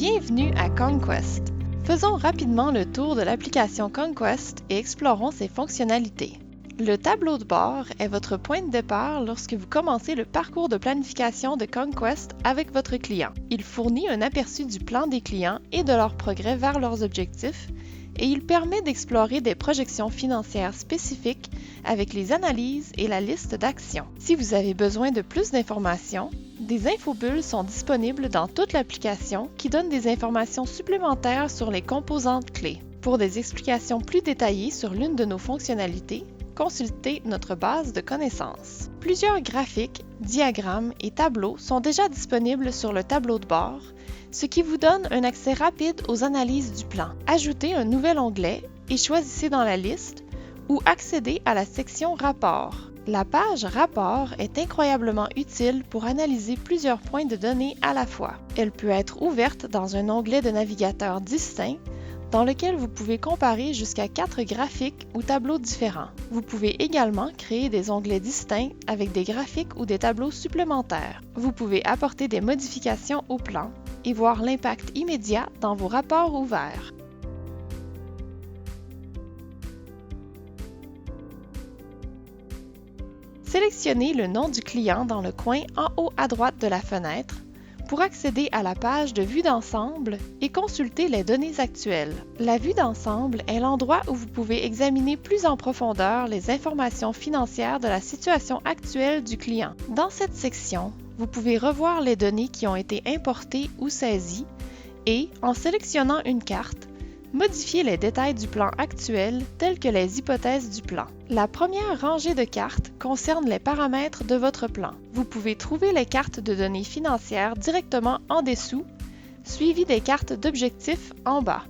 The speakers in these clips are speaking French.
Bienvenue à Conquest. Faisons rapidement le tour de l'application Conquest et explorons ses fonctionnalités. Le tableau de bord est votre point de départ lorsque vous commencez le parcours de planification de Conquest avec votre client. Il fournit un aperçu du plan des clients et de leur progrès vers leurs objectifs et il permet d'explorer des projections financières spécifiques avec les analyses et la liste d'actions. Si vous avez besoin de plus d'informations, des infobulles sont disponibles dans toute l'application qui donnent des informations supplémentaires sur les composantes clés. Pour des explications plus détaillées sur l'une de nos fonctionnalités, consultez notre base de connaissances. Plusieurs graphiques, diagrammes et tableaux sont déjà disponibles sur le tableau de bord, ce qui vous donne un accès rapide aux analyses du plan. Ajoutez un nouvel onglet et choisissez dans la liste ou accédez à la section Rapports. La page Rapport est incroyablement utile pour analyser plusieurs points de données à la fois. Elle peut être ouverte dans un onglet de navigateur distinct dans lequel vous pouvez comparer jusqu'à 4 graphiques ou tableaux différents. Vous pouvez également créer des onglets distincts avec des graphiques ou des tableaux supplémentaires. Vous pouvez apporter des modifications au plan et voir l'impact immédiat dans vos rapports ouverts. Sélectionnez le nom du client dans le coin en haut à droite de la fenêtre pour accéder à la page de vue d'ensemble et consulter les données actuelles. La vue d'ensemble est l'endroit où vous pouvez examiner plus en profondeur les informations financières de la situation actuelle du client. Dans cette section, vous pouvez revoir les données qui ont été importées ou saisies et, en sélectionnant une carte, modifier les détails du plan actuel tels que les hypothèses du plan. La première rangée de cartes concerne les paramètres de votre plan. Vous pouvez trouver les cartes de données financières directement en dessous, suivies des cartes d'objectifs en bas.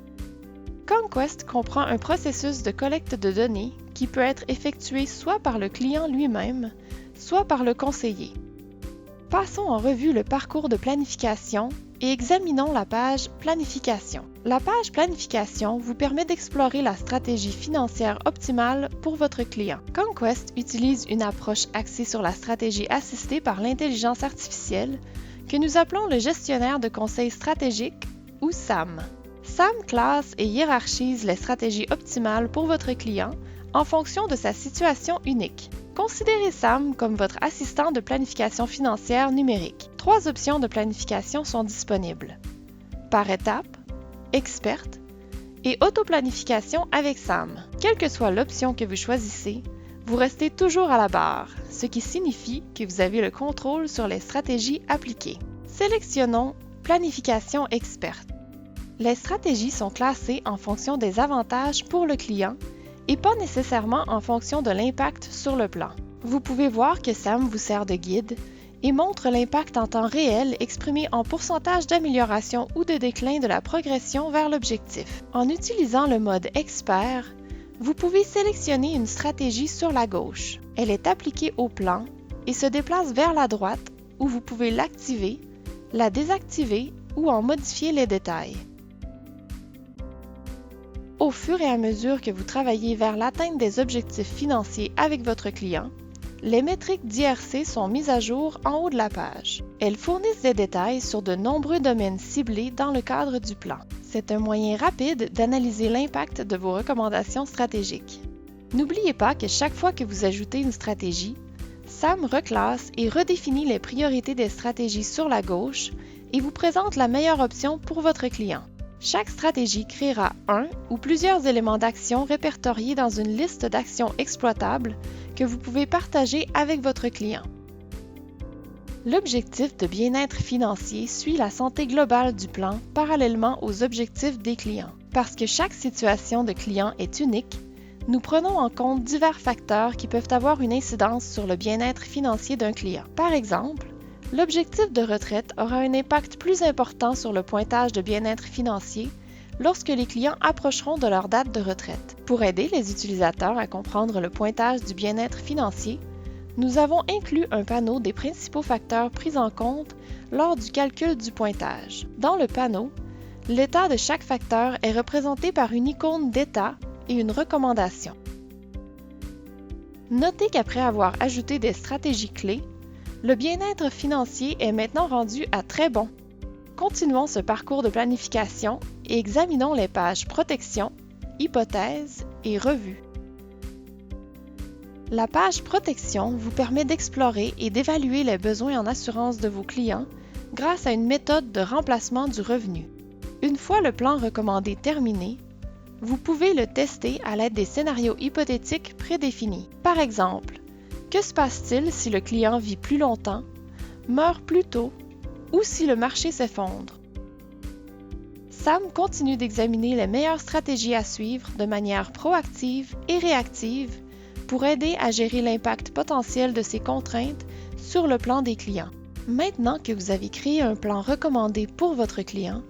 Conquest comprend un processus de collecte de données qui peut être effectué soit par le client lui-même, soit par le conseiller. Passons en revue le parcours de planification et examinons la page Planification. La page Planification vous permet d'explorer la stratégie financière optimale pour votre client. Conquest utilise une approche axée sur la stratégie assistée par l'intelligence artificielle que nous appelons le gestionnaire de conseil stratégique ou SAM. SAM classe et hiérarchise les stratégies optimales pour votre client en fonction de sa situation unique. Considérez SAM comme votre assistant de planification financière numérique. 3 options de planification sont disponibles. Par étape, experte et autoplanification avec SAM. Quelle que soit l'option que vous choisissez, vous restez toujours à la barre, ce qui signifie que vous avez le contrôle sur les stratégies appliquées. Sélectionnons Planification experte. Les stratégies sont classées en fonction des avantages pour le client et pas nécessairement en fonction de l'impact sur le plan. Vous pouvez voir que SAM vous sert de guide et montre l'impact en temps réel exprimé en pourcentage d'amélioration ou de déclin de la progression vers l'objectif. En utilisant le mode Expert, vous pouvez sélectionner une stratégie sur la gauche. Elle est appliquée au plan et se déplace vers la droite où vous pouvez l'activer, la désactiver ou en modifier les détails. Au fur et à mesure que vous travaillez vers l'atteinte des objectifs financiers avec votre client, les métriques d'IRC sont mises à jour en haut de la page. Elles fournissent des détails sur de nombreux domaines ciblés dans le cadre du plan. C'est un moyen rapide d'analyser l'impact de vos recommandations stratégiques. N'oubliez pas que chaque fois que vous ajoutez une stratégie, SAM reclasse et redéfinit les priorités des stratégies sur la gauche et vous présente la meilleure option pour votre client. Chaque stratégie créera un ou plusieurs éléments d'action répertoriés dans une liste d'actions exploitables que vous pouvez partager avec votre client. L'objectif de bien-être financier suit la santé globale du plan parallèlement aux objectifs des clients. Parce que chaque situation de client est unique, nous prenons en compte divers facteurs qui peuvent avoir une incidence sur le bien-être financier d'un client. Par exemple, l'objectif de retraite aura un impact plus important sur le pointage de bien-être financier lorsque les clients approcheront de leur date de retraite. Pour aider les utilisateurs à comprendre le pointage du bien-être financier, nous avons inclus un panneau des principaux facteurs pris en compte lors du calcul du pointage. Dans le panneau, l'état de chaque facteur est représenté par une icône d'état et une recommandation. Notez qu'après avoir ajouté des stratégies clés, le bien-être financier est maintenant rendu à très bon. continuons ce parcours de planification et examinons les pages Protection, Hypothèses et Revue. La page Protection vous permet d'explorer et d'évaluer les besoins en assurance de vos clients grâce à une méthode de remplacement du revenu. Une fois le plan recommandé terminé, vous pouvez le tester à l'aide des scénarios hypothétiques prédéfinis. Par exemple, que se passe-t-il si le client vit plus longtemps, meurt plus tôt ou si le marché s'effondre? Sam continue d'examiner les meilleures stratégies à suivre de manière proactive et réactive pour aider à gérer l'impact potentiel de ces contraintes sur le plan des clients. Maintenant que vous avez créé un plan recommandé pour votre client,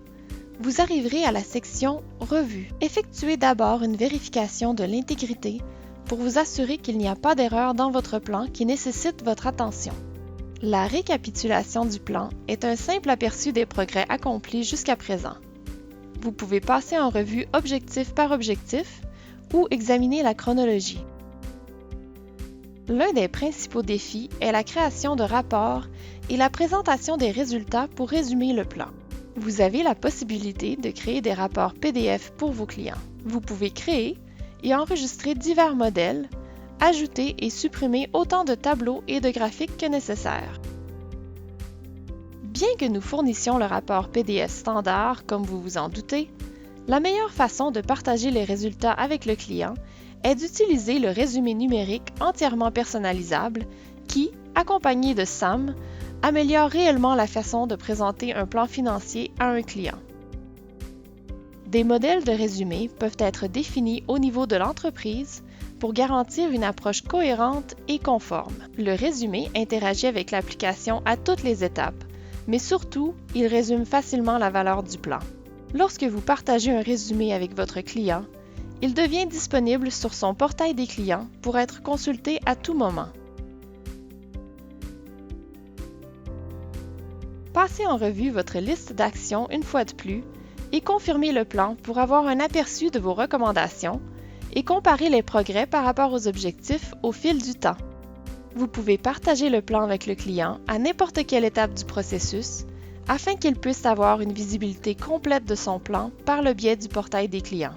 vous arriverez à la section Revue. Effectuez d'abord une vérification de l'intégrité pour vous assurer qu'il n'y a pas d'erreur dans votre plan qui nécessite votre attention. La récapitulation du plan est un simple aperçu des progrès accomplis jusqu'à présent. Vous pouvez passer en revue objectif par objectif ou examiner la chronologie. L'un des principaux défis est la création de rapports et la présentation des résultats pour résumer le plan. Vous avez la possibilité de créer des rapports PDF pour vos clients. Vous pouvez créer et enregistrer divers modèles, ajouter et supprimer autant de tableaux et de graphiques que nécessaire. Bien que nous fournissions le rapport PDF standard, comme vous vous en doutez, la meilleure façon de partager les résultats avec le client est d'utiliser le résumé numérique entièrement personnalisable qui, accompagné de SAM, améliore réellement la façon de présenter un plan financier à un client. Des modèles de résumé peuvent être définis au niveau de l'entreprise pour garantir une approche cohérente et conforme. Le résumé interagit avec l'application à toutes les étapes, mais surtout, il résume facilement la valeur du plan. Lorsque vous partagez un résumé avec votre client, il devient disponible sur son portail des clients pour être consulté à tout moment. Passez en revue votre liste d'actions une fois de plus et confirmez le plan pour avoir un aperçu de vos recommandations et comparer les progrès par rapport aux objectifs au fil du temps. Vous pouvez partager le plan avec le client à n'importe quelle étape du processus afin qu'il puisse avoir une visibilité complète de son plan par le biais du portail des clients.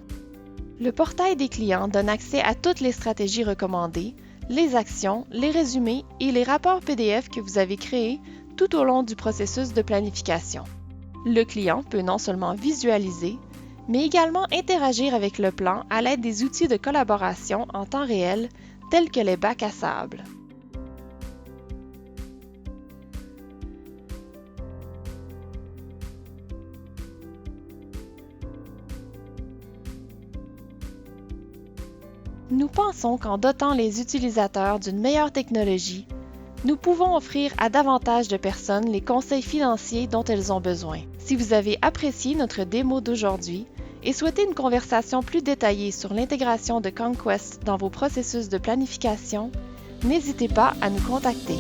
Le portail des clients donne accès à toutes les stratégies recommandées, les actions, les résumés et les rapports PDF que vous avez créés tout au long du processus de planification. Le client peut non seulement visualiser, mais également interagir avec le plan à l'aide des outils de collaboration en temps réel tels que les bacs à sable. Nous pensons qu'en dotant les utilisateurs d'une meilleure technologie, nous pouvons offrir à davantage de personnes les conseils financiers dont elles ont besoin. Si vous avez apprécié notre démo d'aujourd'hui et souhaitez une conversation plus détaillée sur l'intégration de Conquest dans vos processus de planification, n'hésitez pas à nous contacter.